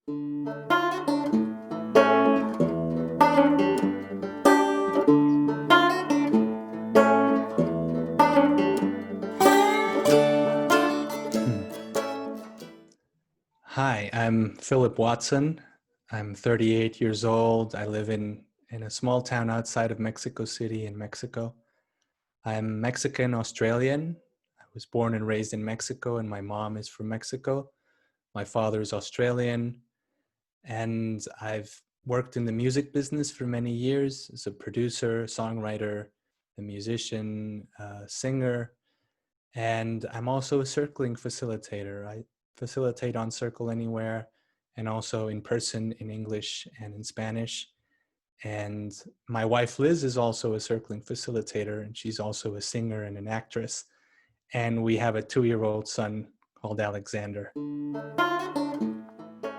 Hmm. Hi, I'm Philip Watson. I'm 38 years old. I live in a small town outside of Mexico City in Mexico. I'm Mexican Australian. I was born and raised in Mexico, and my mom is from Mexico. My father is Australian, and I've worked in the music business for many years as a producer, songwriter, a musician, singer, and I'm also a circling facilitator. I facilitate on Circle Anywhere and also in person in English and in Spanish. And my wife Liz is also a circling facilitator, and she's also a singer and an actress. And we have a 2-year-old son called Alexander.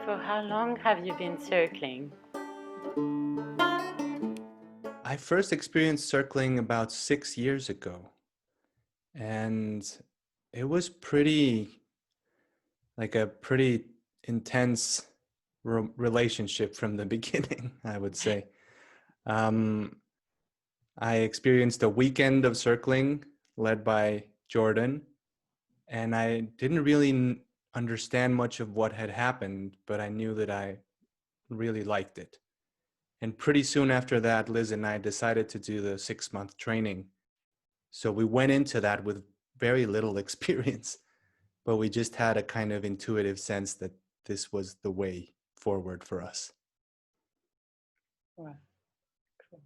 For how long have you been circling? I first experienced circling about 6 years ago, and it was pretty intense relationship from the beginning, I would say. Um, I experienced a weekend of circling led by Jordan, and I didn't really understand much of what had happened, but I knew that I really liked it. And pretty soon after that, Liz and I decided to do the 6-month training. So we went into that with very little experience, but we just had a kind of intuitive sense that this was the way forward for us. Wow, cool.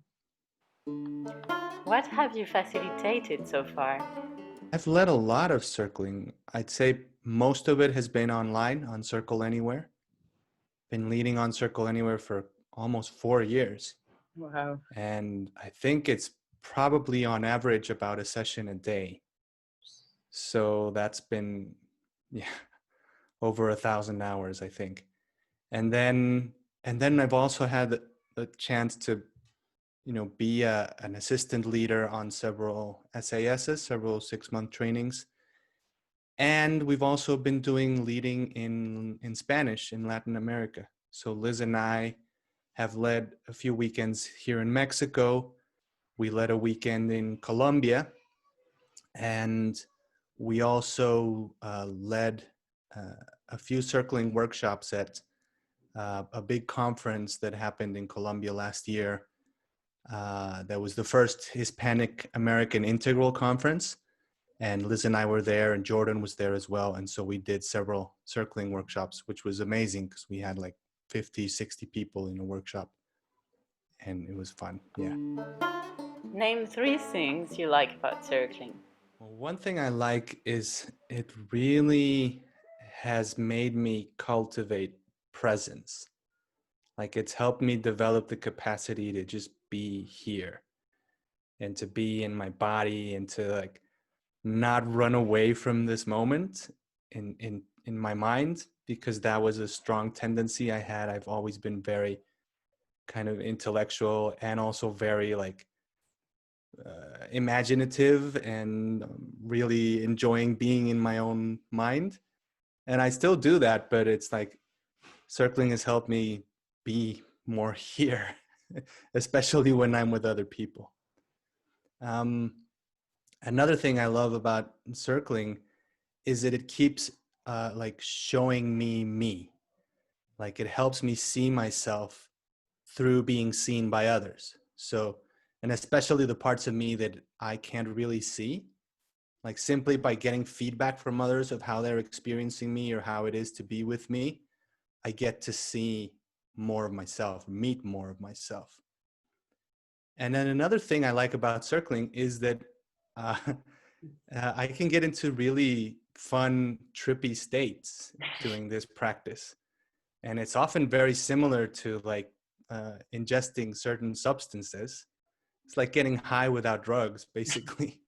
What have you facilitated so far? I've led a lot of circling. I'd say most of it has been online on Circle Anywhere. Been leading on Circle Anywhere for almost 4 years. Wow. And I think it's probably on average about a session a day. So that's been, yeah, over 1,000 hours, I think. And then I've also had the chance to, be an assistant leader on several SASs, several 6-month trainings. And we've also been doing leading in Spanish in Latin America. So Liz and I have led a few weekends here in Mexico. We led a weekend in Colombia, and we also led a few circling workshops at a big conference that happened in Colombia last year. That was the first Hispanic American Integral Conference. And Liz and I were there, and Jordan was there as well. And so we did several circling workshops, which was amazing because we had like 50, 60 people in a workshop. And it was fun. Yeah. Name 3 things you like about circling. Well, one thing I like is it really has made me cultivate presence. Like it's helped me develop the capacity to just be here and to be in my body and to like not run away from this moment in my mind, because that was a strong tendency I had. I've always been very kind of intellectual and also very like imaginative and really enjoying being in my own mind. And I still do that, but it's like circling has helped me be more here, especially when I'm with other people. Um, Another thing I love about circling is that it keeps like showing me. Like it helps me see myself through being seen by others. So, and especially the parts of me that I can't really see, like simply by getting feedback from others of how they're experiencing me or how it is to be with me, I get to see more of myself, meet more of myself. And then another thing I like about circling is that uh, I can get into really fun, trippy states doing this practice. And it's often very similar to like ingesting certain substances. It's like getting high without drugs, basically.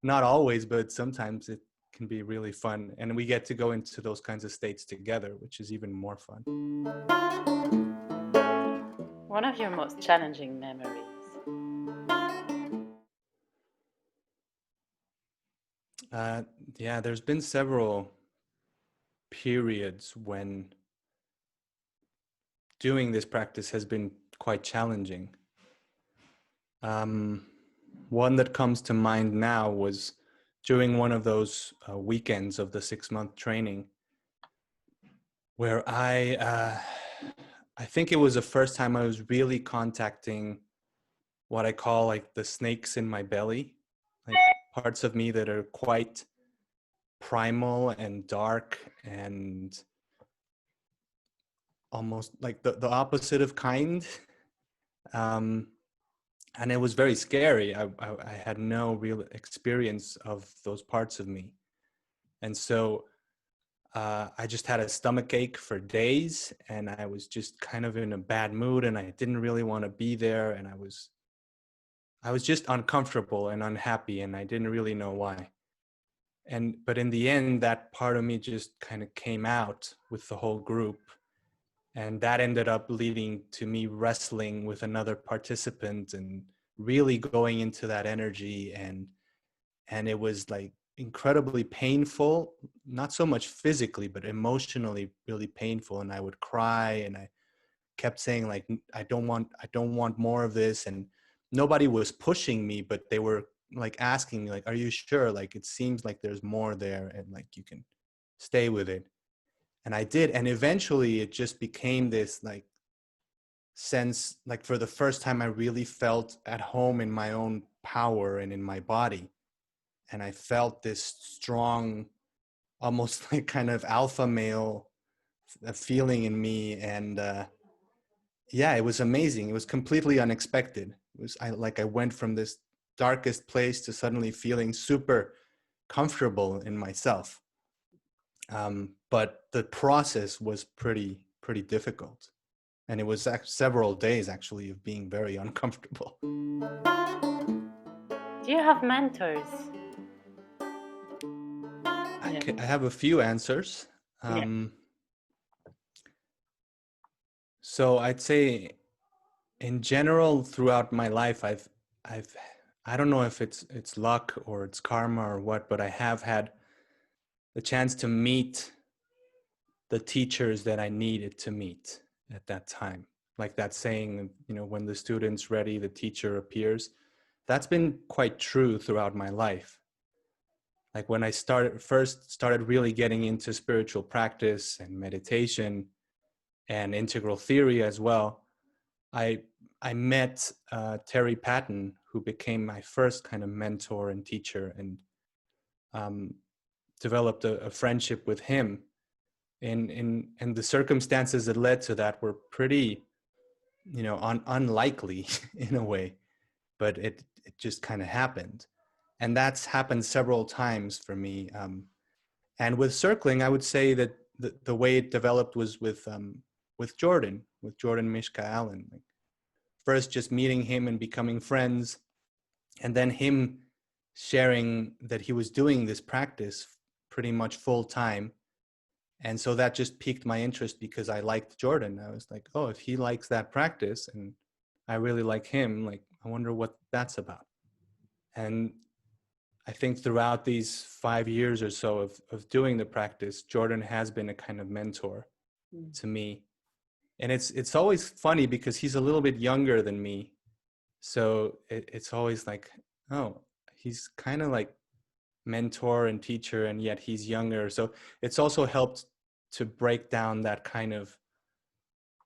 Not always, but sometimes it can be really fun. And we get to go into those kinds of states together, which is even more fun. One of your most challenging memories. Uh, yeah, there's been several periods when doing this practice has been quite challenging. One that comes to mind now was during one of those weekends of the 6-month training, where I think it was the first time I was really contacting what I call like the snakes in my belly, like parts of me that are quite primal and dark and almost like the opposite of kind. Um, and it was very scary. I had no real experience of those parts of me. And so I just had a stomach ache for days, and I was just kind of in a bad mood, and I didn't really want to be there. And I was just uncomfortable and unhappy, and I didn't really know why. But in the end, that part of me just kind of came out with the whole group. And that ended up leading to me wrestling with another participant and really going into that energy. And it was like incredibly painful, not so much physically, but emotionally really painful. And I would cry, and I kept saying like, I don't want more of this. And nobody was pushing me, but they were like asking me like, are you sure? Like, it seems like there's more there, and like you can stay with it. And I did. And eventually it just became this like sense, like for the first time I really felt at home in my own power and in my body. And I felt this strong, almost like kind of alpha male feeling in me. And yeah, it was amazing. It was completely unexpected. I went from this darkest place to suddenly feeling super comfortable in myself. But the process was pretty difficult, and it was several days actually of being very uncomfortable. Do you have mentors? I have a few answers. Yeah. So I'd say in general throughout my life, I've I don't know if it's luck or it's karma or what, but I have had the chance to meet the teachers that I needed to meet at that time. Like that saying, when the student's ready, the teacher appears. That's been quite true throughout my life. Like when I first started really getting into spiritual practice and meditation and integral theory as well, I I met Terry Patton, who became my first kind of mentor and teacher, and um, developed a friendship with him. And the circumstances that led to that were pretty, unlikely in a way, but it just kind of happened. And that's happened several times for me. And with circling, I would say that the way it developed was with Jordan Mishka Allen. Like first, just meeting him and becoming friends, and then him sharing that he was doing this practice pretty much full time. And so that just piqued my interest because I liked Jordan. I was like, oh, if he likes that practice and I really like him, like, I wonder what that's about. And I think throughout these 5 years or so of doing the practice, Jordan has been a kind of mentor to me. And it's always funny because he's a little bit younger than me. So it's always like, oh, he's kind of like mentor and teacher, and yet he's younger. So it's also helped to break down that kind of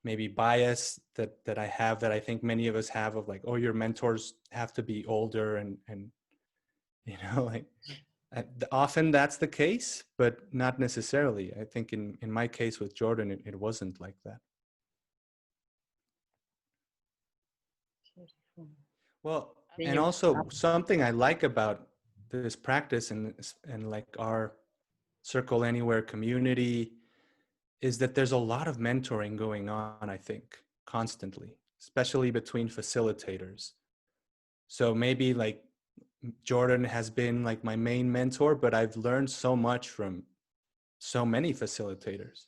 maybe bias that I have, that I think many of us have, of like, oh, your mentors have to be older, and like often that's the case, but not necessarily. I think in my case with Jordan, it wasn't like that. Well, and also something I like about this practice and like our Circle Anywhere community is that there's a lot of mentoring going on, I think, constantly, especially between facilitators. So maybe like Jordan has been like my main mentor, but I've learned so much from so many facilitators.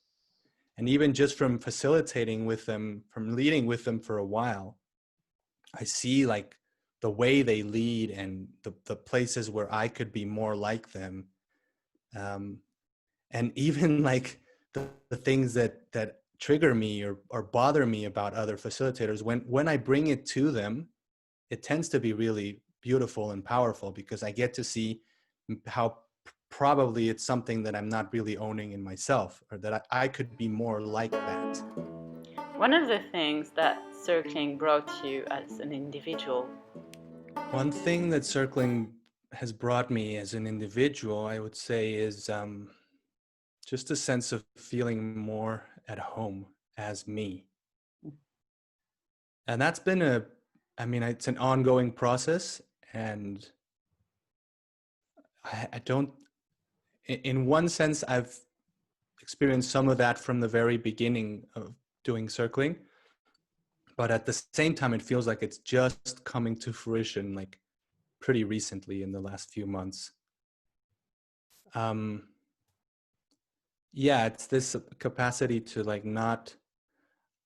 And even just from facilitating with them, from leading with them for a while, I see like the way they lead and the places where I could be more like them. And even like the things that trigger me or bother me about other facilitators, when I bring it to them, it tends to be really beautiful and powerful because I get to see how probably it's something that I'm not really owning in myself, or that I could be more like that. One of the things that circling brought you as an individual. One thing that circling has brought me as an individual, I would say, is just a sense of feeling more at home as me. And that's been I mean, it's an ongoing process. And I don't, in one sense, I've experienced some of that from the very beginning of doing circling. But at the same time, it feels like it's just coming to fruition, like pretty recently in the last few months. Um, yeah, it's this capacity to like not,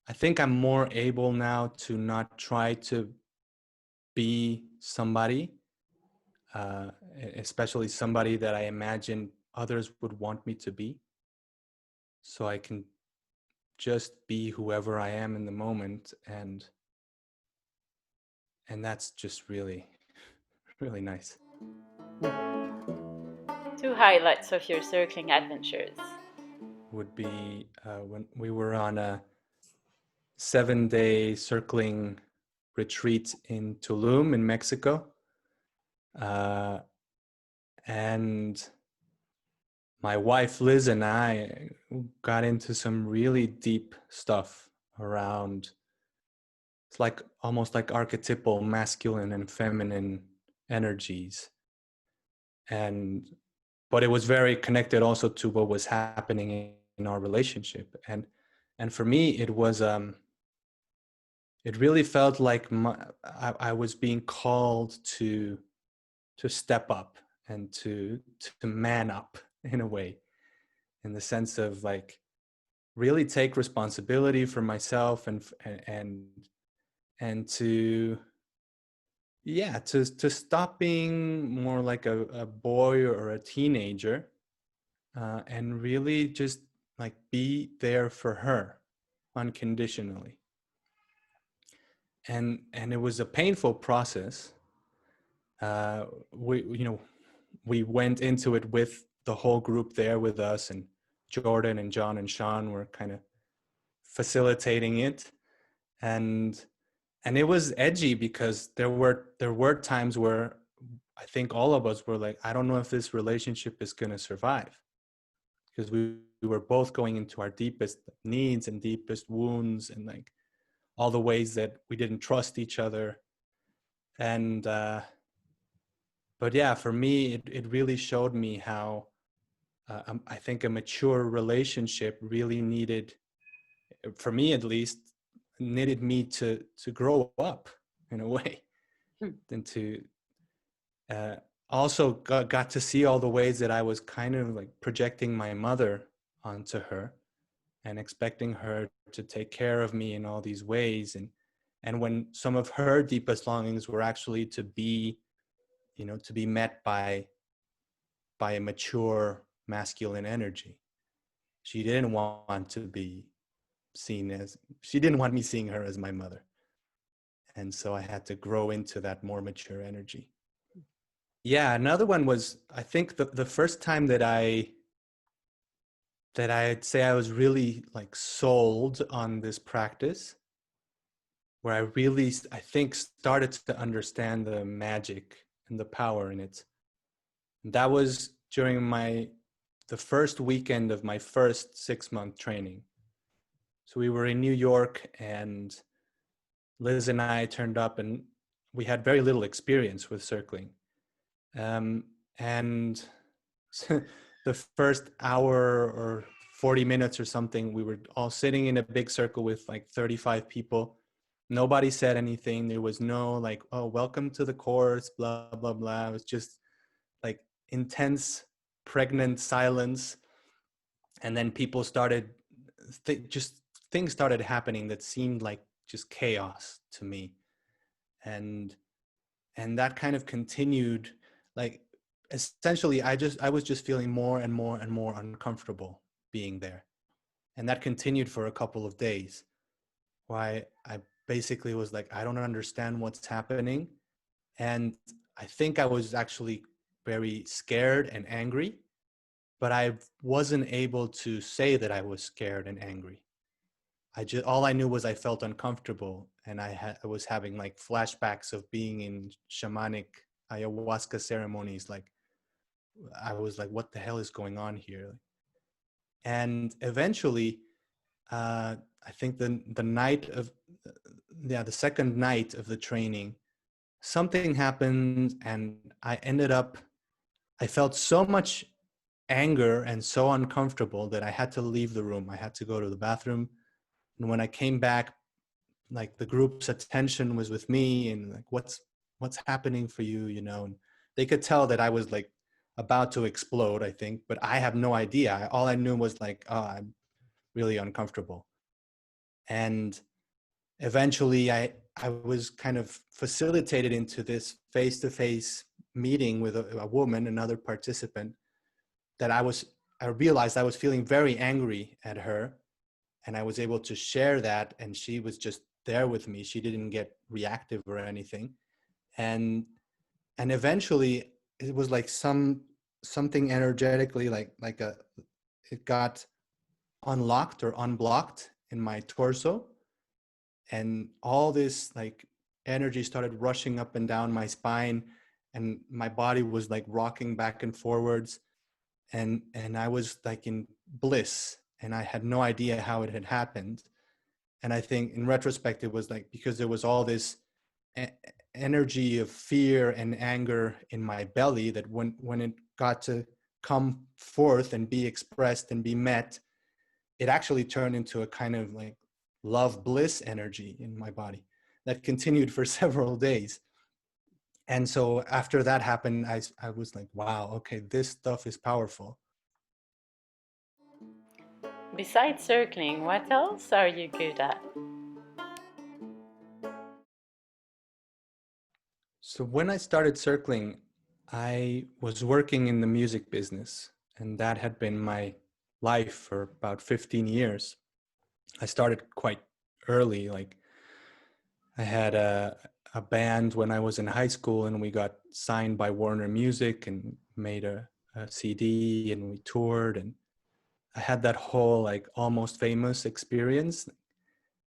I think I'm more able now to not try to be somebody, uh, especially somebody that I imagine others would want me to be. So I can just be whoever I am in the moment, and that's just really, really nice. Two highlights of your circling adventures. Would be when we were on a 7-day circling retreat in Tulum in Mexico. Uh, and my wife Liz and I got into some really deep stuff around, it's like almost like archetypal masculine and feminine energies. And but it was very connected also to what was happening in our relationship. And for me it was it really felt like I was being called to step up and to man up in a way, in the sense of like really take responsibility for myself and and to yeah to stop being more like a boy or a teenager, and really just like be there for her unconditionally. And it was a painful process. We went into it with the whole group there with us, and Jordan and John and Sean were kind of facilitating it. And it was edgy because there were times where I think all of us were like, I don't know if this relationship is going to survive, because we were both going into our deepest needs and deepest wounds, and like all the ways that we didn't trust each other. And but yeah, for me it really showed me how I think a mature relationship really needed, for me at least, needed me to grow up in a way, and to uh, also got to see all the ways that I was kind of like projecting my mother onto her and expecting her to take care of me in all these ways. And when some of her deepest longings were actually to be, to be met by a mature masculine energy. She didn't want to be she didn't want me seeing her as my mother. And so I had to grow into that more mature energy. Yeah, another one was, I think the first time that I'd say I was really like sold on this practice, where I really, I think, started to understand the magic and the power in it. And that was during the first weekend of my first 6-month training. So we were in New York, and Liz and I turned up, and we had very little experience with circling. And the first hour or 40 minutes or something, we were all sitting in a big circle with like 35 people. Nobody said anything. There was no like, oh, welcome to the course, blah, blah, blah. It was just like intense, pregnant silence. And then people started, just things started happening that seemed like just chaos to me. And that kind of continued, like essentially I was just feeling more and more and more uncomfortable being there. And that continued for a couple of days. Why I basically was like, I don't understand what's happening. And I think I was actually very scared and angry, but I wasn't able to say that I was scared and angry. All I knew was I felt uncomfortable, and I was having like flashbacks of being in shamanic ayahuasca ceremonies. Like I was like, what the hell is going on here? And eventually, I think the night of the second night of the training, something happened, and I felt so much anger and so uncomfortable that I had to leave the room. I had to go to the bathroom. And when I came back, like the group's attention was with me, and like, what's happening for you, you know? And they could tell that I was like about to explode, I think, but I have no idea. All I knew was like, oh, I'm really uncomfortable. And eventually I was kind of facilitated into this face-to-face meeting with a woman, another participant, that I realized I was feeling very angry at her, and I was able to share that, and she was just there with me. She didn't get reactive or anything. And eventually it was like something energetically, it got unlocked or unblocked in my torso, and all this like energy started rushing up and down my spine, and my body was like rocking back and forwards, and I was like in bliss, and I had no idea how it had happened. And I think in retrospect it was like because there was all this e- energy of fear and anger in my belly that when it got to come forth and be expressed and be met, it actually turned into a kind of like love bliss energy in my body that continued for several days. And so after that happened, I was like, wow, okay, this stuff is powerful. Besides circling, what else are you good at? So when I started circling, I was working in the music business, and that had been my life for about 15 years. I started quite early. Like I had a band when I was in high school, and we got signed by Warner Music and made a CD, and we toured, and I had that whole like almost famous experience.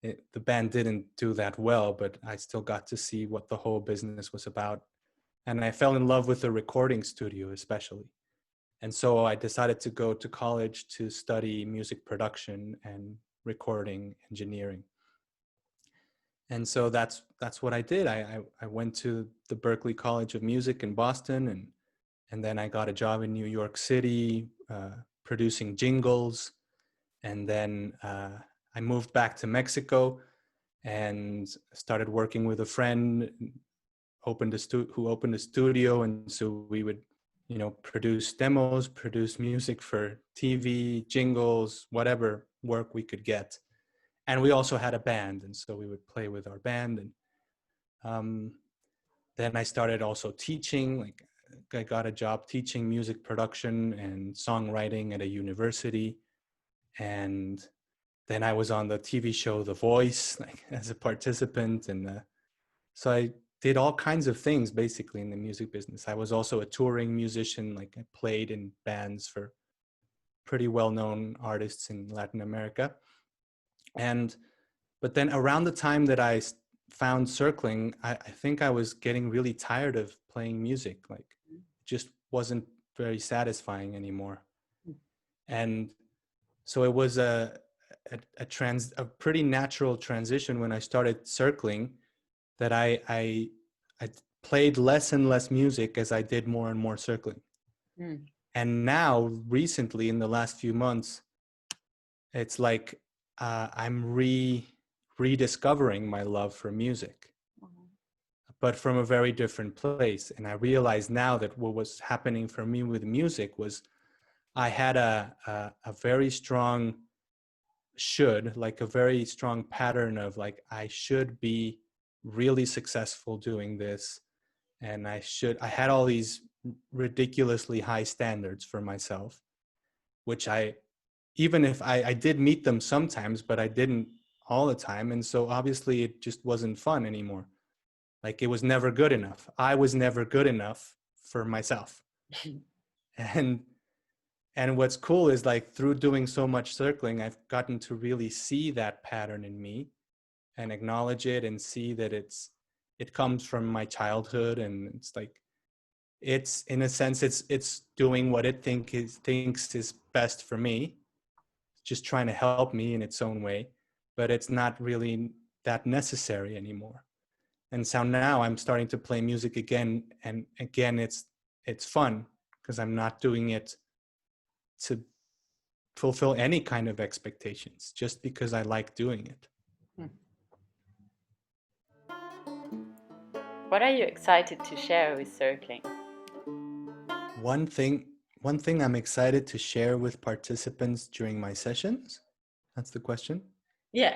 The band didn't do that well, but I still got to see what the whole business was about. And I fell in love with the recording studio, especially. And so I decided to go to college to study music production and recording engineering. And so that's what I did. I went to the Berklee College of Music in Boston, and then I got a job in New York City producing jingles. And then I moved back to Mexico and started working with a friend who opened a studio, and so we would, you know, produce demos, produce music for TV, jingles, whatever work we could get. And we also had a band, and so we would play with our band. And um, then I started also teaching. Like I got a job teaching music production and songwriting at a university, and then I was on the TV show The Voice, like as a participant, and so I did all kinds of things basically in the music business. I was also a touring musician. Like I played in bands for pretty well-known artists in Latin America. And but then around the time that I found circling, I think I was getting really tired of playing music. Like it just wasn't very satisfying anymore. And so it was a pretty natural transition when I started circling, that I played less and less music as I did more and more circling. Mm. And now, recently, in the last few months, it's like I'm rediscovering my love for music, but from a very different place. And I realize now that what was happening for me with music was I had a very strong like a very strong pattern of like, I should be really successful doing this, and I had all these ridiculously high standards for myself, which I even if I did meet them sometimes, but I didn't all the time. And so obviously it just wasn't fun anymore. Like it was never good enough. I was never good enough for myself. And what's cool is like through doing so much circling, I've gotten to really see that pattern in me and acknowledge it and see that it comes from my childhood. And it's like it's in a sense it's doing what it thinks is best for me, just trying to help me in its own way, but it's not really that necessary anymore. And so now I'm starting to play music again, and again it's fun because I'm not doing it to fulfill any kind of expectations, just because I like doing it. What are you excited to share with circling? One thing I'm excited to share with participants during my sessions. That's the question. Yeah.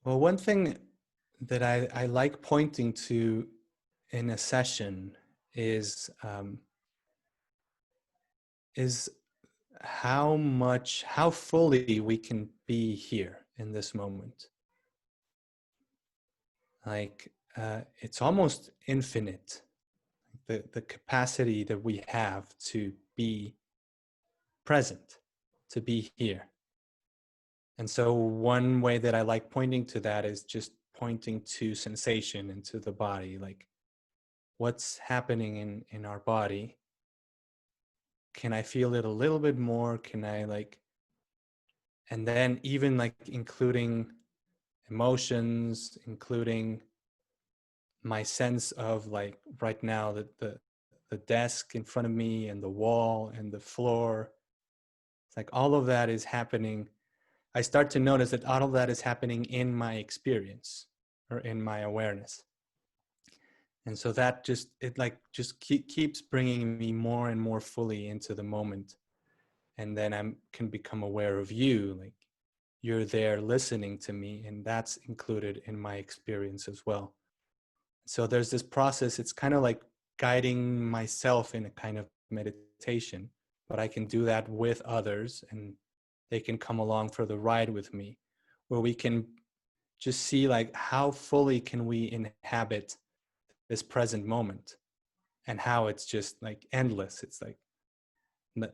Well, one thing that I like pointing to in a session is how fully we can be here in this moment. Like it's almost infinite, the capacity that we have to be present, to be here. And so one way that I like pointing to that is just pointing to sensation and to the body, like what's happening in our body. Can I feel it a little bit more? Can I like, and then even like including emotions, including my sense of like right now that the desk in front of me and the wall and the floor, it's like all of that is happening. I start to notice that all of that is happening in my experience or in my awareness. And so that it like just keeps bringing me more and more fully into the moment. And then I can become aware of you, like you're there listening to me, and that's included in my experience as well. So there's this process, it's kind of like guiding myself in a kind of meditation, but I can do that with others and they can come along for the ride with me, where we can just see like how fully can we inhabit this present moment and how it's just like endless. It's like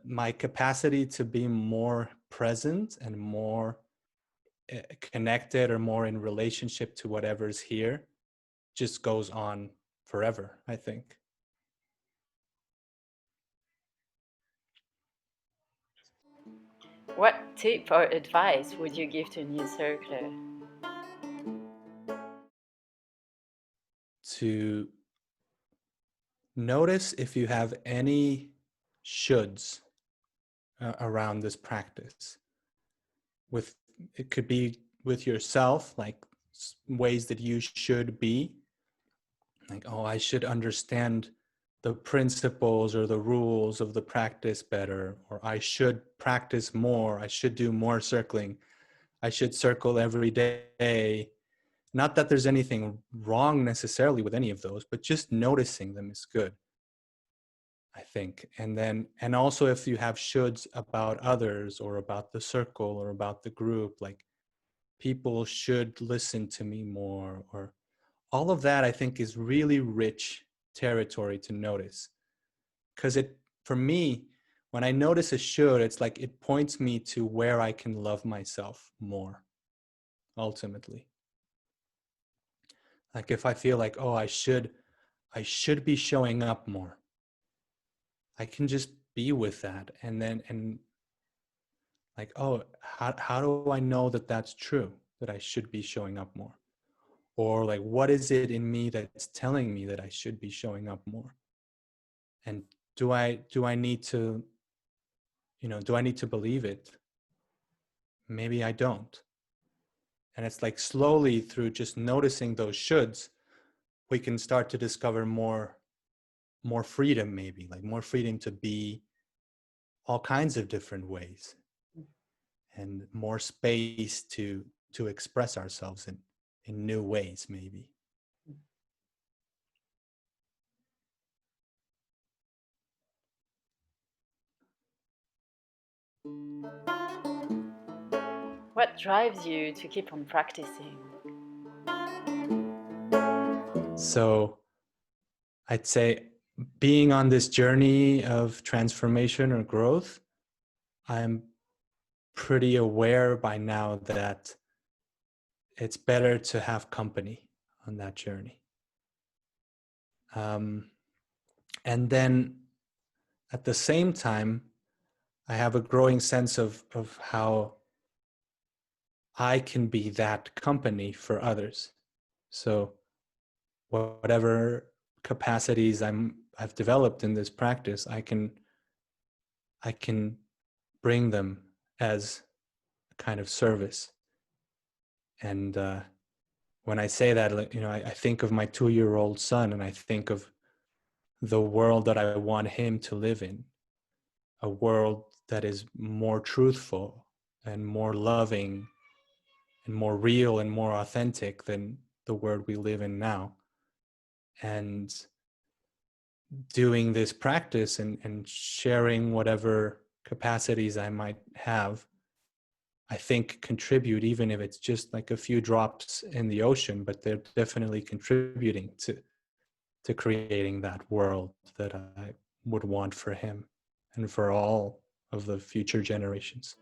my capacity to be more present and more connected or more in relationship to whatever's here just goes on forever, I think. What tip or advice would you give to a new circler? To notice if you have any shoulds around this practice. With it could be with yourself, like ways that you should be, like, oh, I should understand the principles or the rules of the practice better, or I should practice more, I should do more circling, I should circle every day. Not that there's anything wrong necessarily with any of those, but just noticing them is good, I think. And also if you have shoulds about others or about the circle or about the group, like people should listen to me more, or all of that, I think is really rich territory to notice. Because for me, when I notice a should, it's like it points me to where I can love myself more, ultimately. Like if I feel like, oh, I should be showing up more, I can just be with that. And like, oh, how do I know that that's true, that I should be showing up more? Or like, what is it in me that's telling me that I should be showing up more? And do I need to, do I need to believe it? Maybe I don't. And it's like slowly through just noticing those shoulds, we can start to discover more freedom, maybe like more freedom to be all kinds of different ways, and more space to express ourselves in new ways, maybe. What drives you to keep on practicing? So I'd say being on this journey of transformation or growth, I'm pretty aware by now that it's better to have company on that journey. And then at the same time, I have a growing sense of how I can be that company for others. So whatever capacities I've developed in this practice, I can bring them as a kind of service. And when I say that, I think of my 2-year-old son, and I think of the world that I want him to live in, a world that is more truthful and more loving and more real and more authentic than the world we live in now. And doing this practice and sharing whatever capacities I might have, I think contribute, even if it's just like a few drops in the ocean, but they're definitely contributing to creating that world that I would want for him and for all of the future generations.